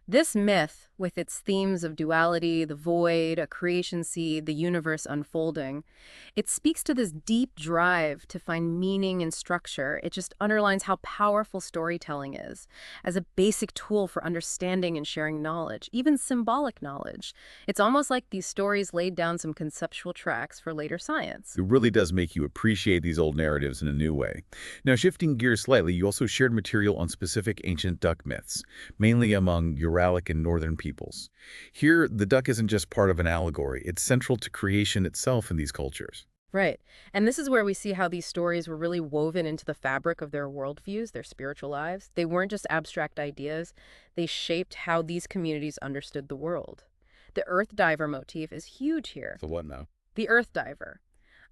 This myth, with its themes of duality, the void, a creation seed, the universe unfolding, it speaks to this deep drive to find meaning and structure. It just underlines how powerful storytelling is as a basic tool for understanding and sharing knowledge, even symbolic knowledge. It's almost like these stories laid down some conceptual tracks for later science. It really does make you appreciate these old narratives in a new way. Now, shifting gears slightly, you also shared material on specific ancient duck myths, mainly among Uralic and northern peoples. Here, the duck isn't just part of an allegory, it's central to creation itself in these cultures. Right. And this is where we see how these stories were really woven into the fabric of their worldviews, their spiritual lives. They weren't just abstract ideas, they shaped how these communities understood the world. The earth diver motif is huge here. So what now? The earth diver,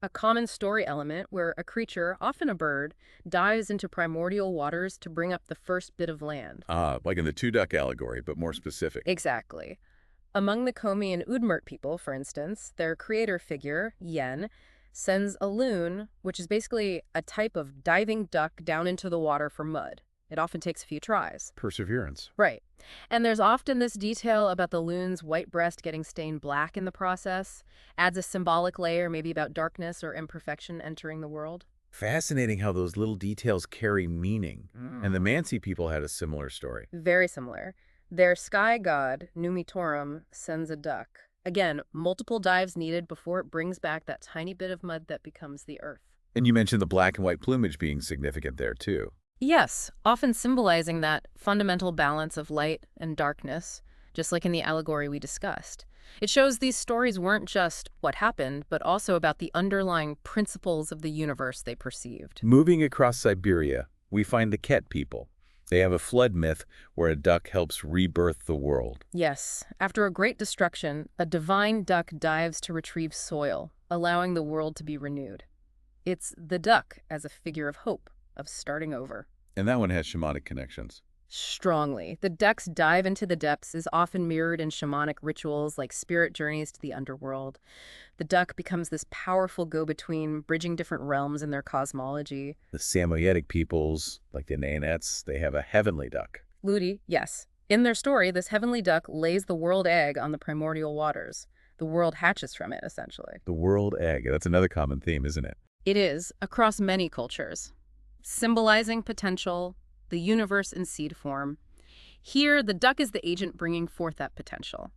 a common story element where a creature, often a bird, dives into primordial waters to bring up the first bit of land. Ah, like in the two-duck allegory, but more specific. Exactly. Among the Komi and Udmurt people, for instance, their creator figure, Yen, sends a loon, which is basically a type of diving duck, down into the water for mud. It often takes a few tries. Perseverance. Right. And there's often this detail about the loon's white breast getting stained black in the process, adds a symbolic layer maybe about darkness or imperfection entering the world. Fascinating how those little details carry meaning. And the Mansi people had a similar story. Very similar. Their sky god, Numitorum, sends a duck. Again, multiple dives needed before it brings back that tiny bit of mud that becomes the earth. And you mentioned the black and white plumage being significant there, too. Yes, often symbolizing that fundamental balance of light and darkness, just like in the allegory we discussed. It shows these stories weren't just what happened, but also about the underlying principles of the universe they perceived. Moving across Siberia, we find the Ket people. They have a flood myth where a duck helps rebirth the world. Yes, after a great destruction, a divine duck dives to retrieve soil, allowing the world to be renewed. It's the duck as a figure of hope, of starting over. And that one has shamanic connections. Strongly. The duck's dive into the depths is often mirrored in shamanic rituals like spirit journeys to the underworld. The duck becomes this powerful go-between, bridging different realms in their cosmology. The Samoyedic peoples, like the Nainets, they have a heavenly duck. Ludi, yes. In their story, this heavenly duck lays the world egg on the primordial waters. The world hatches from it, essentially. The world egg. That's another common theme, isn't it? It is, across many cultures, symbolizing potential, the universe in seed form. Here, the duck is the agent bringing forth that potential.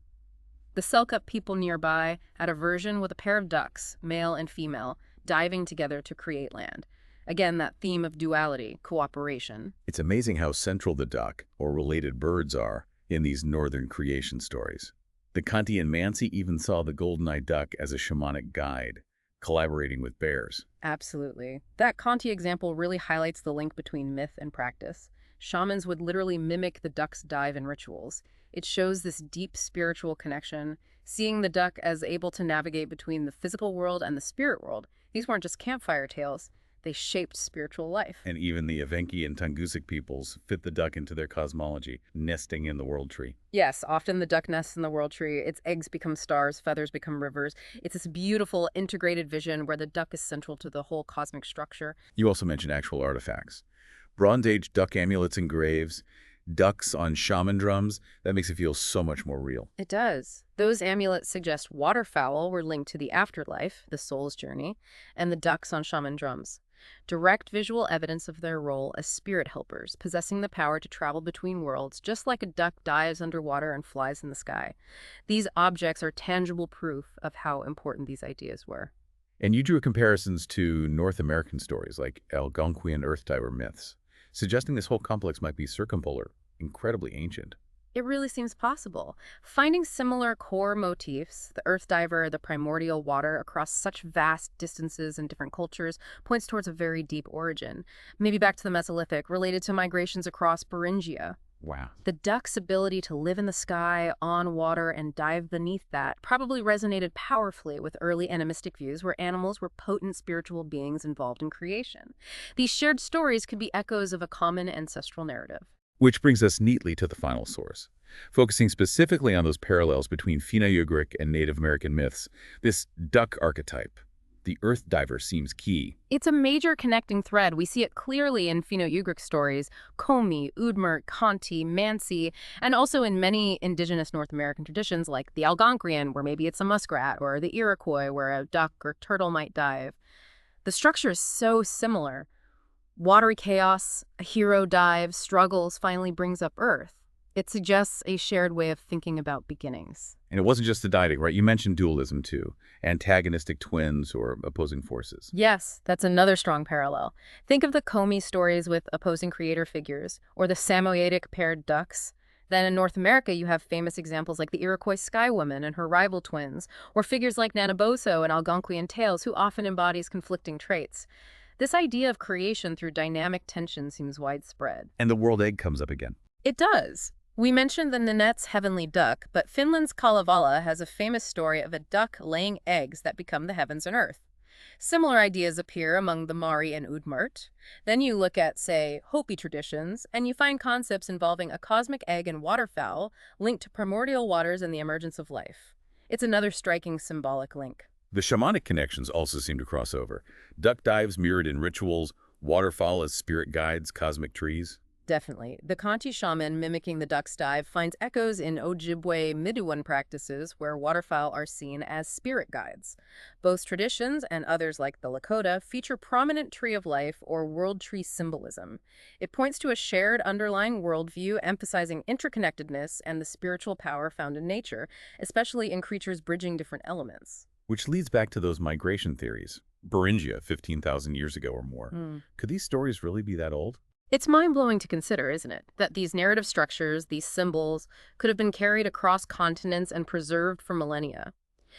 The Selkut people nearby had a version with a pair of ducks, male and female, diving together to create land. Again, that theme of duality, cooperation. It's amazing how central the duck, or related birds, are in these northern creation stories. The Khanty and Mansi even saw the golden-eyed duck as a shamanic guide, collaborating with bears. Absolutely. That Khanty example really highlights the link between myth and practice. Shamans would literally mimic the duck's dive in rituals. It shows this deep spiritual connection, seeing the duck as able to navigate between the physical world and the spirit world. These weren't just campfire tales. They shaped spiritual life. And even the Evenki and Tungusic peoples fit the duck into their cosmology, nesting in the world tree. Yes, often the duck nests in the world tree. Its eggs become stars, feathers become rivers. It's this beautiful integrated vision where the duck is central to the whole cosmic structure. You also mentioned actual artifacts. Bronze Age duck amulets and graves, ducks on shaman drums. That makes it feel so much more real. It does. Those amulets suggest waterfowl were linked to the afterlife, the soul's journey, and the ducks on shaman drums. Direct visual evidence of their role as spirit helpers, possessing the power to travel between worlds, just like a duck dives underwater and flies in the sky. These objects are tangible proof of how important these ideas were. And you drew comparisons to North American stories like Algonquian earth diver myths, suggesting this whole complex might be circumpolar, incredibly ancient. It really seems possible. Finding similar core motifs, the earth diver, the primordial water, across such vast distances and different cultures, points towards a very deep origin. Maybe back to the Mesolithic, related to migrations across Beringia. Wow. The duck's ability to live in the sky, on water, and dive beneath that probably resonated powerfully with early animistic views where animals were potent spiritual beings involved in creation. These shared stories could be echoes of a common ancestral narrative. Which brings us neatly to the final source. Focusing specifically on those parallels between Finno-Ugric and Native American myths, this duck archetype, The Earth diver seems key. It's a major connecting thread. We see it clearly in Finno-Ugric stories, Komi, Udmurt, Khanty, Mansi, and also in many indigenous North American traditions like the Algonquian, where maybe it's a muskrat, or the Iroquois, where a duck or turtle might dive. The structure is so similar. Watery chaos, a hero dives, struggles, finally brings up Earth. It suggests a shared way of thinking about beginnings. And it wasn't just the dieting, right? You mentioned dualism, too. Antagonistic twins or opposing forces. Yes, that's another strong parallel. Think of the Comey stories with opposing creator figures, or the Samoyedic paired ducks. Then in North America, you have famous examples like the Iroquois Sky Woman and her rival twins, or figures like Nanaboso in Algonquian tales who often embodies conflicting traits. This idea of creation through dynamic tension seems widespread. And the world egg comes up again. It does. We mentioned the Nanette's heavenly duck, but Finland's Kalevala has a famous story of a duck laying eggs that become the heavens and earth. Similar ideas appear among the Mari and Udmurt. Then you look at, say, Hopi traditions, and you find concepts involving a cosmic egg and waterfowl linked to primordial waters and the emergence of life. It's another striking symbolic link. The shamanic connections also seem to cross over. Duck dives mirrored in rituals, waterfowl as spirit guides, cosmic trees. Definitely. The Khanty shaman mimicking the duck's dive finds echoes in Ojibwe Midewiwin practices where waterfowl are seen as spirit guides. Both traditions and others like the Lakota feature prominent tree of life or world tree symbolism. It points to a shared underlying worldview emphasizing interconnectedness and the spiritual power found in nature, especially in creatures bridging different elements. Which leads back to those migration theories. Beringia, 15,000 years ago or more. Could these stories really be that old? It's mind-blowing to consider, isn't it? That these narrative structures, these symbols, could have been carried across continents and preserved for millennia.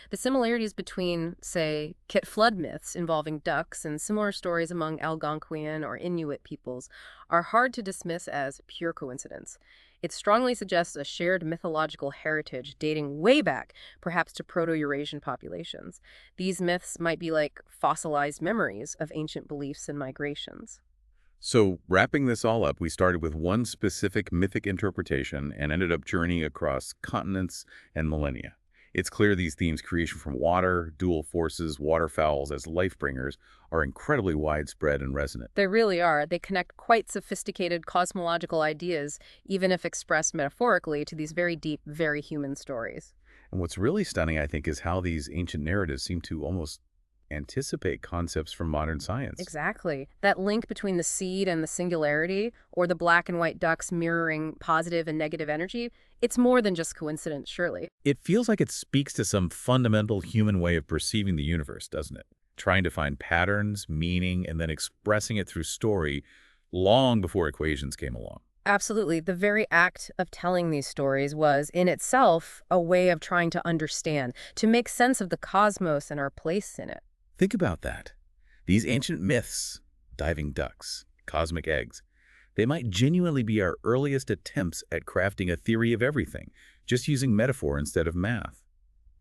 The similarities between, say, Kit flood myths involving ducks and similar stories among Algonquian or Inuit peoples are hard to dismiss as pure coincidence. It strongly suggests a shared mythological heritage dating way back, perhaps to Proto-Eurasian populations. These myths might be like fossilized memories of ancient beliefs and migrations. So, wrapping this all up, we started with one specific mythic interpretation and ended up journeying across continents and millennia. It's clear these themes, creation from water, dual forces, waterfowls as life-bringers, are incredibly widespread and resonant. They really are. They connect quite sophisticated cosmological ideas, even if expressed metaphorically, to these very deep, very human stories. And what's really stunning, I think, is how these ancient narratives seem to almost anticipate concepts from modern science. Exactly. That link between the seed and the singularity, or the black and white ducks mirroring positive and negative energy, it's more than just coincidence, surely. It feels like it speaks to some fundamental human way of perceiving the universe, doesn't it? Trying to find patterns, meaning, and then expressing it through story long before equations came along. Absolutely. The very act of telling these stories was, in itself, a way of trying to understand, to make sense of the cosmos and our place in it. Think about that. These ancient myths, diving ducks, cosmic eggs, they might genuinely be our earliest attempts at crafting a theory of everything, just using metaphor instead of math.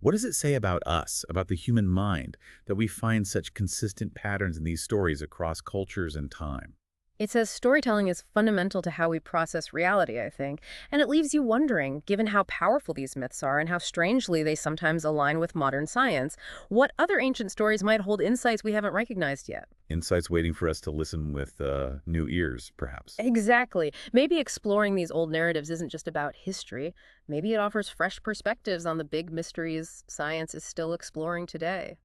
What does it say about us, about the human mind, that we find such consistent patterns in these stories across cultures and time? It says storytelling is fundamental to how we process reality, I think, and it leaves you wondering, given how powerful these myths are and how strangely they sometimes align with modern science, what other ancient stories might hold insights we haven't recognized yet. Insights waiting for us to listen with new ears, perhaps. Exactly. Maybe exploring these old narratives isn't just about history. Maybe it offers fresh perspectives on the big mysteries science is still exploring today.